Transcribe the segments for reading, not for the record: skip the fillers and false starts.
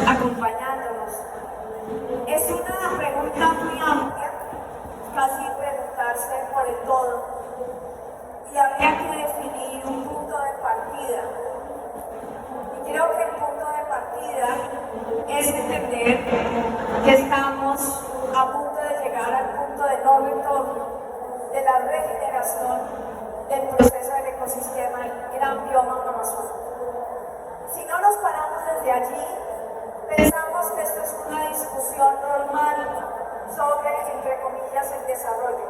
acompañándonos. Es una pregunta muy amplia, casi preguntarse por el todo, y habría que definir un punto de partida. Y creo que el punto de partida es entender que estamos a punto de llegar al punto de no retorno de la regeneración del proceso del ecosistema del gran bioma amazónico. Si no nos paramos desde allí, pensamos que esto es una discusión normal sobre, entre comillas, el desarrollo.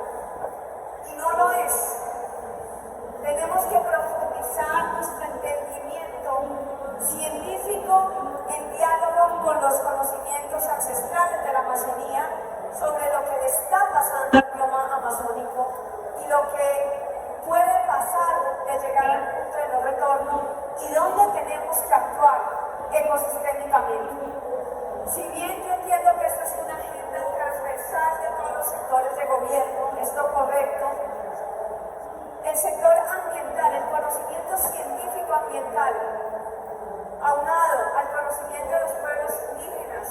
Y no lo es. Tenemos que profundizar nuestro entendimiento científico en diálogo con los conocimientos ancestrales de la Amazonía sobre lo que le está pasando al bioma amazónico y lo que puede pasar de llegar al punto de no retorno y dónde tenemos que actuar ecosistémicamente. Si bien yo entiendo que esta es una agenda transversal de todos los sectores de gobierno, es lo correcto, el sector ambiental, el conocimiento científico ambiental, aunado al conocimiento de los pueblos indígenas,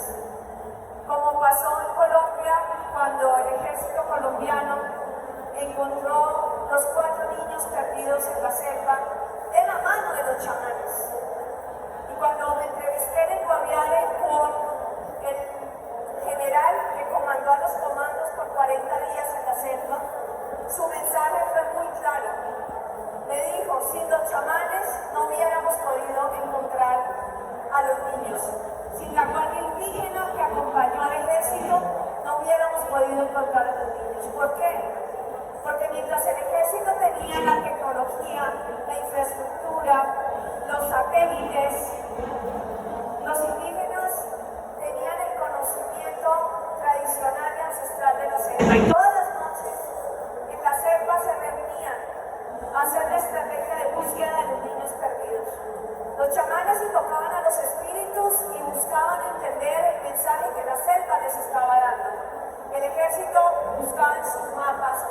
como pasó en Colombia cuando el ejército colombiano encontró los 4 niños perdidos en la selva de la mano de los chamanes. Y cuando me entrevisté en Guaviare con el general que comandó a los comandos por 40 días en la selva, su mensaje fue muy claro. Me dijo, sin los chamanes no hubiéramos podido encontrar a los niños. Sin la guardia indígena que acompañó al ejército, no hubiéramos podido encontrar a los niños. ¿Por qué? Porque mientras el ejército tenía la tecnología, la infraestructura, los satélites, los indígenas tenían el conocimiento tradicional y ancestral de la selva. Y todas las noches en la selva se reunían a hacer la estrategia de búsqueda de los niños perdidos. Los chamanes invocaban a los espíritus y buscaban entender el mensaje que la selva les estaba dando. El ejército buscaba en sus mapas